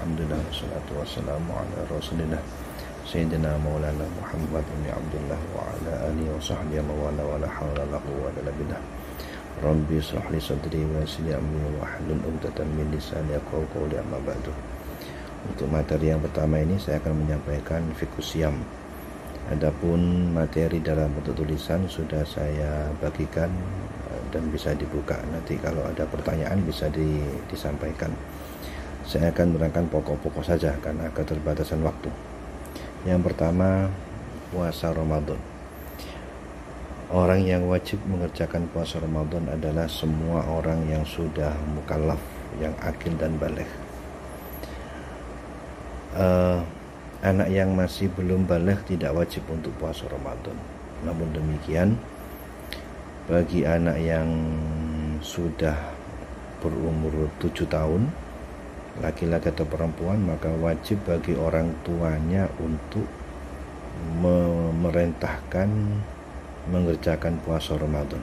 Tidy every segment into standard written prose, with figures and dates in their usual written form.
Alhamdulillah wassalatu wassalamu ala Rasulillah Sayyidina Maulana Muhammad bin Abdullah wa ala alihi wa sahbihi wa la hawla la quwwata illa billah. Rabbi shrah li sadri wa yassir li amri wahlul 'uqdatam min lisani yafqahu qawli, amma ba'du. Untuk materi yang pertama ini saya akan menyampaikan fiqh siyam. Adapun materi dalam bentuk tulisan sudah saya bagikan dan bisa dibuka. Nanti kalau ada pertanyaan bisa disampaikan. Saya akan menerangkan pokok-pokok saja karena keterbatasan waktu. Yang pertama, puasa Ramadan. Orang yang wajib mengerjakan puasa Ramadan adalah semua orang yang sudah mukallaf, yang akil dan baligh. Anak yang masih belum baligh tidak wajib untuk puasa Ramadan. Namun demikian, bagi anak yang sudah berumur 7 tahun, laki-laki atau perempuan, maka wajib bagi orang tuanya untuk memerintahkan mengerjakan puasa Ramadan.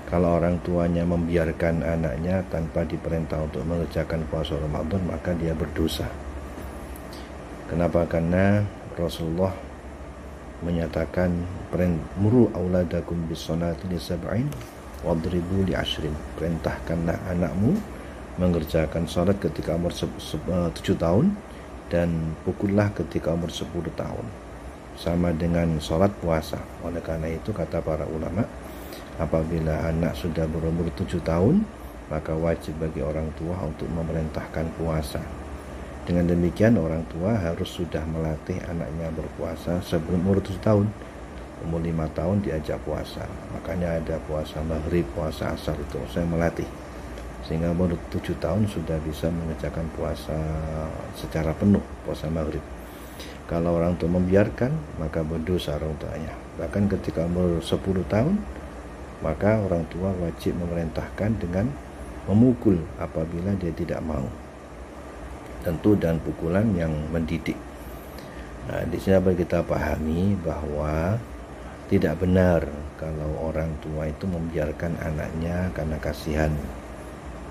Kalau orang tuanya membiarkan anaknya tanpa diperintah untuk mengerjakan puasa Ramadan, maka dia berdosa. Kenapa? Karena Rasulullah menyatakan muru auladakum bis-salati li sab'in wadribu li 'ashrin. Perintahkanlah anakmu mengerjakan salat ketika umur 7 tahun dan pukullah ketika umur 10 tahun. Sama dengan salat puasa. Oleh karena itu kata para ulama, apabila anak sudah berumur 7 tahun, maka wajib bagi orang tua untuk memerintahkan puasa. Dengan demikian orang tua harus sudah melatih anaknya berpuasa sebelum umur 7 tahun. Umur 5 tahun diajak puasa. Makanya ada puasa maghrib, puasa asar, itu saya melatih. Sehingga umur 7 tahun sudah bisa mengerjakan puasa secara penuh, puasa maghrib. Kalau orang tua membiarkan, maka berdosa orang tuanya. Bahkan ketika umur 10 tahun, maka orang tua wajib memerintahkan dengan memukul apabila dia tidak mau. Tentu dan pukulan yang mendidik. Nah, di sini apa kita pahami bahwa tidak benar kalau orang tua itu membiarkan anaknya karena kasihan,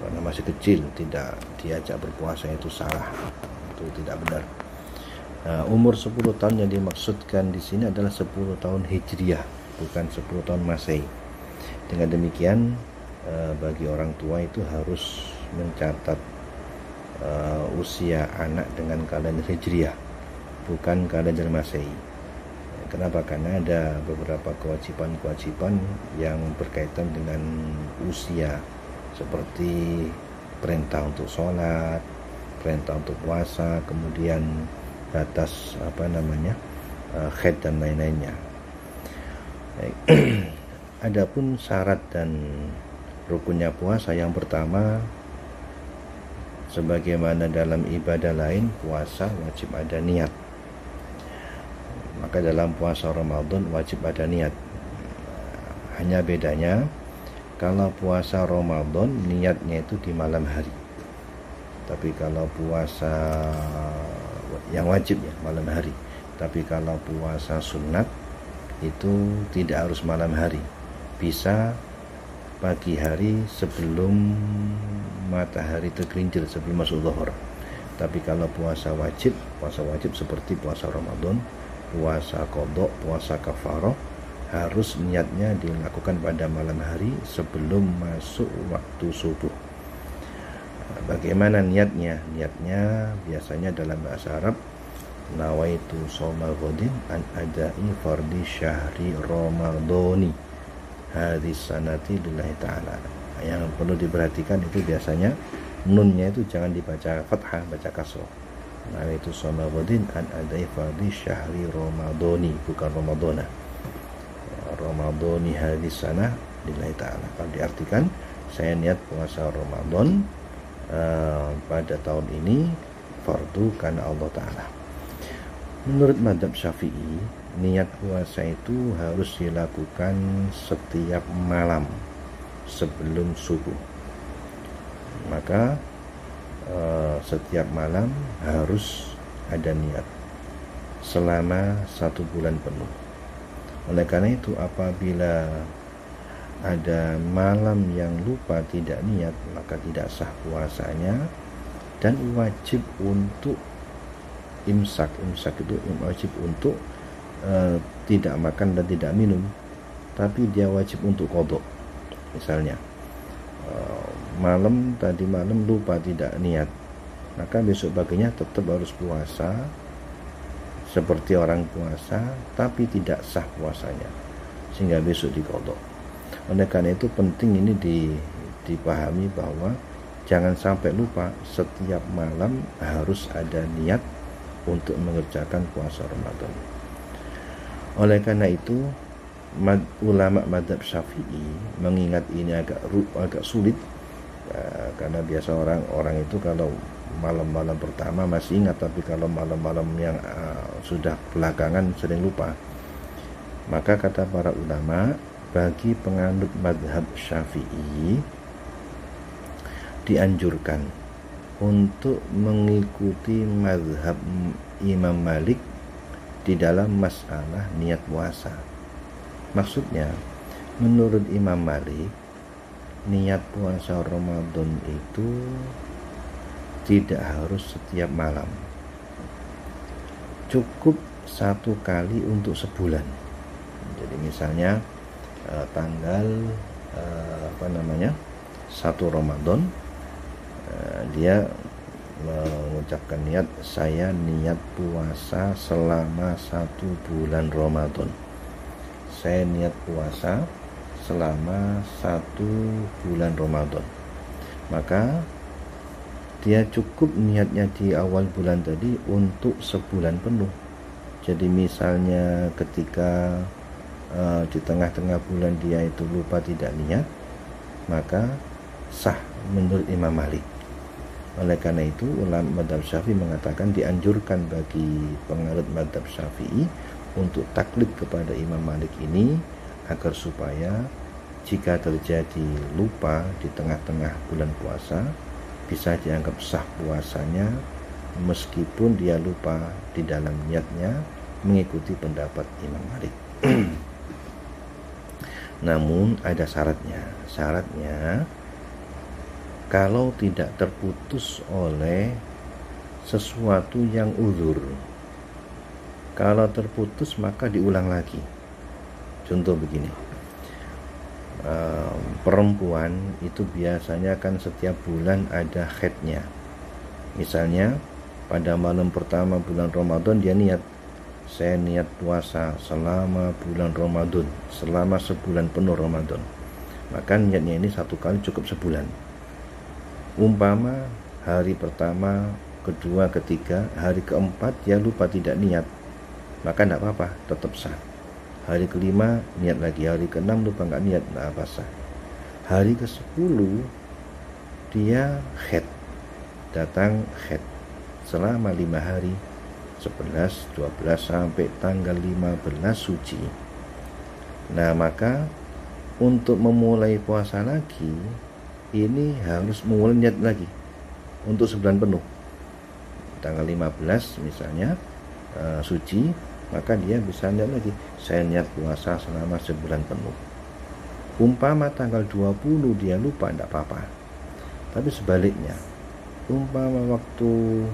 karena masih kecil tidak diajak berpuasa, itu salah, itu tidak benar. Nah, umur 10 tahun yang dimaksudkan di sini adalah 10 tahun Hijriah, bukan 10 tahun Masehi. Dengan demikian bagi orang tua itu harus mencatat usia anak dengan kalender Hijriah, bukan kalender Masehi. Kenapa? Karena ada beberapa kewajiban-kewajiban yang berkaitan dengan usia, seperti perintah untuk sholat, perintah untuk puasa, kemudian batas haid dan lain-lainnya. Adapun syarat dan rukunnya puasa, yang pertama, sebagaimana dalam ibadah lain, puasa wajib ada niat. Maka dalam puasa Ramadan wajib ada niat. Hanya bedanya, kalau puasa Ramadan niatnya itu di malam hari. Tapi kalau puasa yang wajib ya malam hari. Tapi kalau puasa sunat itu tidak harus malam hari. Bisa pagi hari sebelum matahari tergelincir, sebelum masuk zuhur. Tapi kalau puasa wajib seperti puasa Ramadan, puasa qadha, puasa kafarah, harus niatnya dilakukan pada malam hari sebelum masuk waktu subuh. Bagaimana niatnya? Niatnya biasanya dalam bahasa Arab, nawaitu shoma ghadin an adai fardi syahri ramadhani hadis sanati lillahi ta'ala. Yang perlu diperhatikan itu biasanya nunnya itu jangan dibaca fathah, baca kasrah. Nawaitu shoma ghadin an adai fardi syahri ramadhani, bukan ramadhana. Ramadhani hadis sana lillahi ta'ala. Kalau diartikan, saya niat puasa Ramadan pada tahun ini fardu karena Allah Ta'ala. Menurut mazhab Syafi'i, niat puasa itu harus dilakukan setiap malam sebelum subuh. Maka setiap malam harus ada niat selama 1 bulan penuh. Oleh karena itu, apabila ada malam yang lupa tidak niat, maka tidak sah puasanya dan wajib untuk imsak. Imsak itu wajib untuk tidak makan dan tidak minum, tapi dia wajib untuk qadha. Misalnya tadi malam lupa tidak niat, maka besok paginya tetap harus puasa seperti orang puasa, tapi tidak sah puasanya, sehingga besok diqadha. Oleh karena itu penting ini dipahami bahwa jangan sampai lupa, setiap malam harus ada niat untuk mengerjakan puasa Ramadan. Oleh karena itu ulama madzhab Syafi'i mengingat ini agak sulit, karena biasa orang itu kalau malam-malam pertama masih ingat, tapi kalau malam-malam yang sudah belakangan sering lupa. Maka kata para ulama, bagi penganut madzhab Syafi'i dianjurkan untuk mengikuti mazhab Imam Malik di dalam masalah niat puasa. Maksudnya, menurut Imam Malik, niat puasa Ramadan itu tidak harus setiap malam, cukup satu kali untuk sebulan. Jadi misalnya tanggal 1 Ramadan, dia mengucapkan niat, saya niat puasa selama 1 bulan Ramadan. Saya niat puasa selama 1 bulan Ramadan. Maka dia cukup niatnya di awal bulan tadi untuk sebulan penuh. Jadi misalnya ketika di tengah-tengah bulan dia itu lupa tidak niat, maka sah menurut Imam Malik. Oleh karena itu ulama madzhab Syafi'i mengatakan dianjurkan bagi penganut madzhab Syafi'i untuk taklid kepada Imam Malik ini, agar supaya jika terjadi lupa di tengah-tengah bulan puasa bisa dianggap sah puasanya, meskipun dia lupa di dalam niatnya mengikuti pendapat Imam Malik. Namun ada syaratnya. Syaratnya kalau tidak terputus oleh sesuatu yang uzur. Kalau terputus maka diulang lagi. Contoh begini, perempuan itu biasanya kan setiap bulan ada haidnya. Misalnya pada malam pertama bulan Ramadan dia niat, saya niat puasa selama bulan Ramadan, selama sebulan penuh Ramadan. Maka niatnya ini 1 kali cukup sebulan. Umpama hari pertama, kedua, ketiga, hari keempat dia lupa tidak niat, maka tidak apa-apa, tetap sah. Hari kelima niat lagi, hari keenam lupa nggak niat, tidak apa sah. Hari ke-10 dia haid, datang haid selama 5 hari, 11, 12 sampai tanggal 15 suci. Nah, maka untuk memulai puasa lagi ini harus mulai niat lagi untuk sebulan penuh. Tanggal 15 misalnya suci, maka dia bisa niat lagi, saya niat puasa selama sebulan penuh. Umpama tanggal 20 dia lupa, tidak apa-apa. Tapi sebaliknya, umpama waktu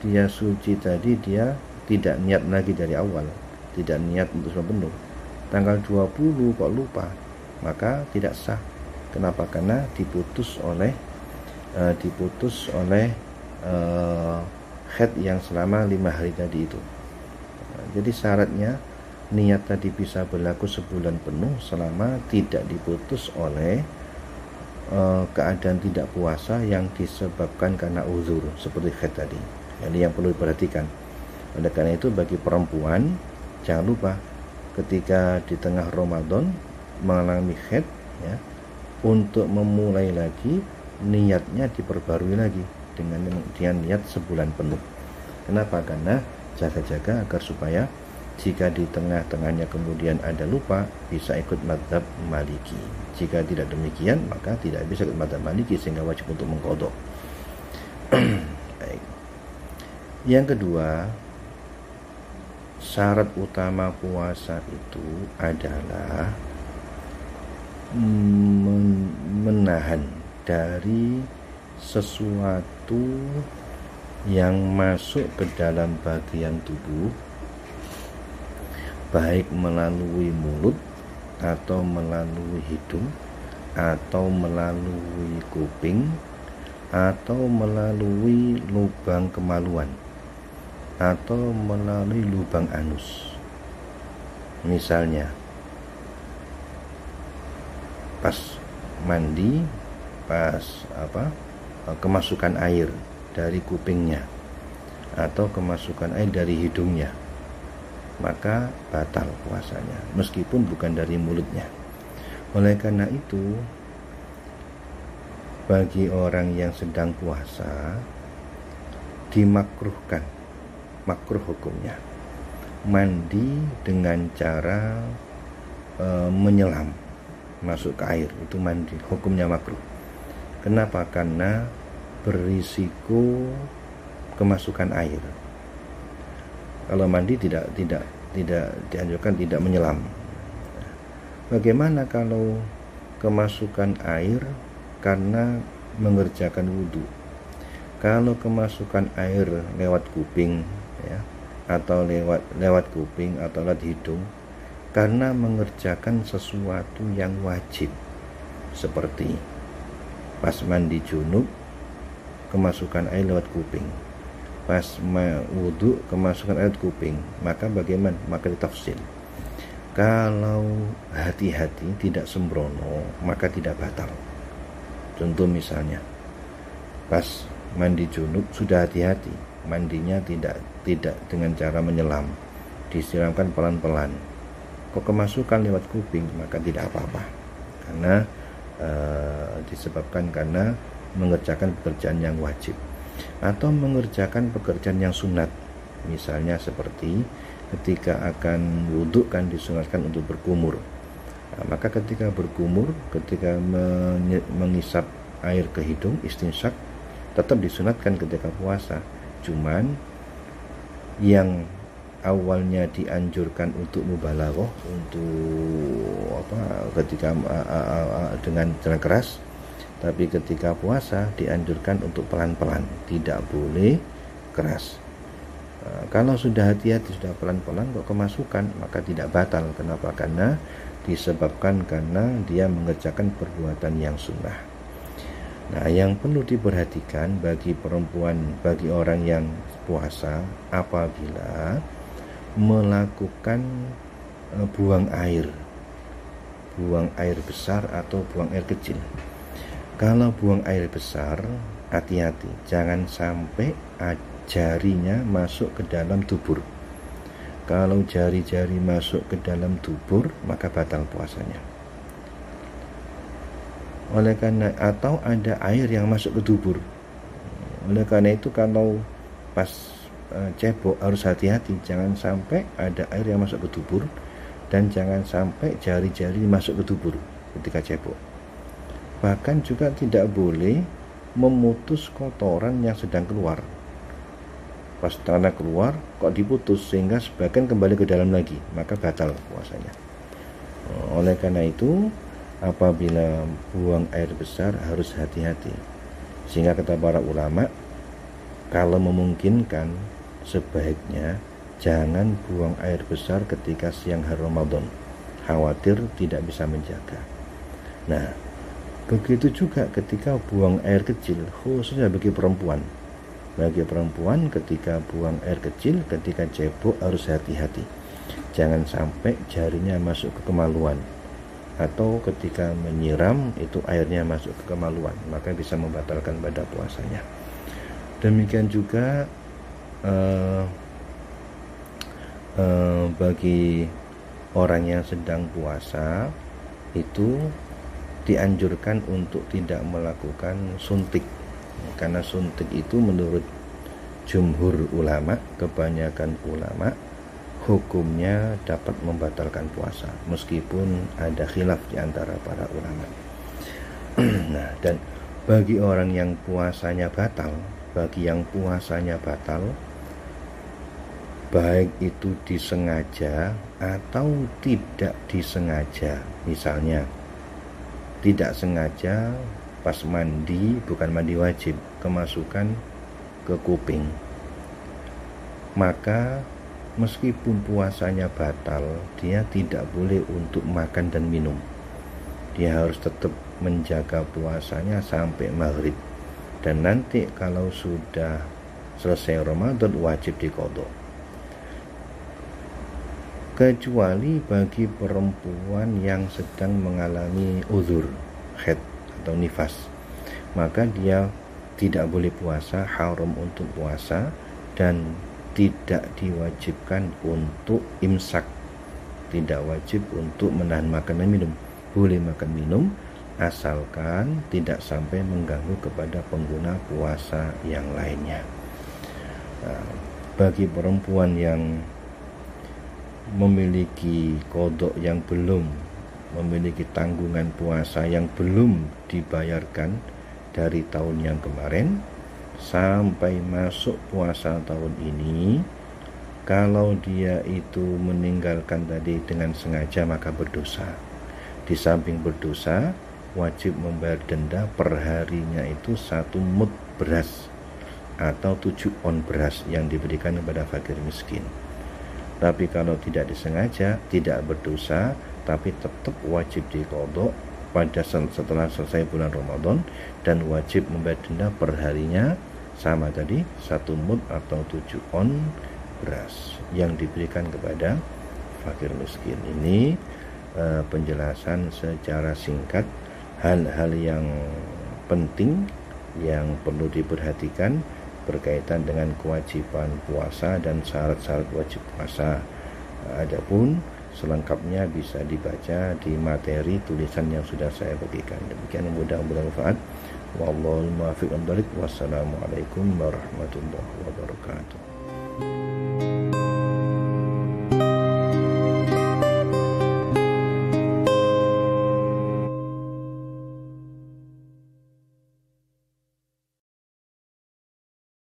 dia suci tadi dia tidak niat lagi dari awal, tidak niat untuk sebulan penuh, tanggal 20 kok lupa, maka tidak sah. Kenapa? Karena diputus oleh haid yang selama 5 hari tadi itu. Jadi syaratnya niat tadi bisa berlaku sebulan penuh selama tidak diputus oleh keadaan tidak puasa yang disebabkan karena uzur seperti haid tadi. Jadi yang perlu diperhatikan. Oleh karena itu bagi perempuan jangan lupa ketika di tengah Ramadan mengalami haid, ya, untuk memulai lagi niatnya diperbarui lagi dengan niat sebulan penuh. Kenapa? Karena jaga-jaga agar supaya jika di tengah-tengahnya kemudian ada lupa bisa ikut madzhab Maliki. Jika tidak demikian maka tidak bisa ikut madzhab Maliki sehingga wajib untuk mengqadha. Baik. Yang kedua, syarat utama puasa itu adalah menahan dari sesuatu yang masuk ke dalam bagian tubuh, baik melalui mulut atau melalui hidung atau melalui kuping atau melalui lubang kemaluan atau melalui lubang anus. Misalnya pas mandi, pas kemasukan air dari kupingnya atau kemasukan air dari hidungnya, maka batal puasanya meskipun bukan dari mulutnya. Oleh karena itu, bagi orang yang sedang puasa dimakruhkan, makruh hukumnya, mandi dengan cara menyelam masuk ke air, itu mandi, hukumnya makruh. Kenapa? Karena berisiko kemasukan air. Kalau mandi tidak dianjurkan tidak menyelam. Bagaimana kalau kemasukan air karena mengerjakan wudhu? Kalau kemasukan air lewat kuping, ya, atau lewat kuping atau lewat hidung, karena mengerjakan sesuatu yang wajib, seperti pas mandi junub kemasukan air lewat kuping, pas wudhu kemasukan air lewat kuping, maka bagaimana? Maka ditafsir. Kalau hati-hati tidak sembrono, maka tidak batal. Contoh misalnya, pas mandi junub sudah hati-hati, mandinya tidak dengan cara menyelam, disiramkan pelan-pelan, kok kemasukan lewat kuping, maka tidak apa-apa, karena disebabkan karena mengerjakan pekerjaan yang wajib atau mengerjakan pekerjaan yang sunat. Misalnya seperti ketika akan wudhu kan disunatkan untuk berkumur. Nah, maka ketika berkumur, ketika mengisap air ke hidung, istinsyak, tetap disunatkan ketika puasa. Cuman yang awalnya dianjurkan untuk mubalaghah, untuk ketika dengan cara keras, tapi ketika puasa dianjurkan untuk pelan-pelan, tidak boleh keras. Kalau sudah hati-hati, sudah pelan-pelan kok kemasukan, maka tidak batal. Kenapa? Karena disebabkan karena dia mengerjakan perbuatan yang sunnah. Nah, yang perlu diperhatikan bagi perempuan, bagi orang yang puasa, apabila melakukan buang air besar atau buang air kecil. Kalau buang air besar, hati-hati, jangan sampai jarinya masuk ke dalam dubur. Kalau jari-jari masuk ke dalam dubur, maka batal puasanya. Oleh karena atau ada air yang masuk ke dubur. Oleh karena itu kalau pas cebok harus hati-hati, jangan sampai ada air yang masuk ke dubur dan jangan sampai jari-jari masuk ke dubur ketika cebok. Bahkan juga tidak boleh memutus kotoran yang sedang keluar. Pas tanah keluar kok diputus sehingga sebagian kembali ke dalam lagi, maka batal puasanya. Oleh karena itu, apabila buang air besar harus hati-hati. Sehingga kata para ulama, kalau memungkinkan sebaiknya jangan buang air besar ketika siang hari Ramadan, khawatir tidak bisa menjaga. Nah, begitu juga ketika buang air kecil, khususnya bagi perempuan. Bagi perempuan ketika buang air kecil, ketika cebok harus hati-hati. Jangan sampai jarinya masuk ke kemaluan, atau ketika menyiram itu airnya masuk ke kemaluan, maka bisa membatalkan pada puasanya. Demikian juga bagi orang yang sedang puasa itu dianjurkan untuk tidak melakukan suntik, karena suntik itu menurut jumhur ulama, kebanyakan ulama, hukumnya dapat membatalkan puasa meskipun ada khilaf di antara para ulama. Nah, dan bagi orang yang puasanya batal, baik itu disengaja atau tidak disengaja, misalnya tidak sengaja pas mandi, bukan mandi wajib, kemasukan ke kuping, maka meskipun puasanya batal, dia tidak boleh untuk makan dan minum. Dia harus tetap menjaga puasanya sampai maghrib, dan nanti kalau sudah selesai Ramadan wajib diqadha. Kecuali bagi perempuan yang sedang mengalami uzur, haid atau nifas, maka dia tidak boleh puasa, haram untuk puasa, dan tidak diwajibkan untuk imsak, tidak wajib untuk menahan makan dan minum. Boleh makan minum asalkan tidak sampai mengganggu kepada pengguna puasa yang lainnya. Nah, bagi perempuan yang memiliki kodok yang belum, memiliki tanggungan puasa yang belum dibayarkan dari tahun yang kemarin sampai masuk puasa tahun ini, kalau dia itu meninggalkan tadi dengan sengaja maka berdosa. Di samping berdosa, wajib membayar denda per harinya itu 1 mud beras atau 7 on beras yang diberikan kepada fakir miskin. Tapi kalau tidak disengaja, tidak berdosa, tapi tetap wajib diqadha pada setelah selesai bulan Ramadan, dan wajib membayar denda per harinya sama tadi 1 mud atau 7 on beras yang diberikan kepada fakir miskin. Ini penjelasan secara singkat hal-hal yang penting yang perlu diperhatikan berkaitan dengan kewajiban puasa dan syarat-syarat wajib puasa. Adapun selengkapnya bisa dibaca di materi tulisan yang sudah saya bagikan. Demikian, mudah-mudahan bermanfaat. Wallahul muwaffiq. Wassalamualaikum warahmatullahi wabarakatuh.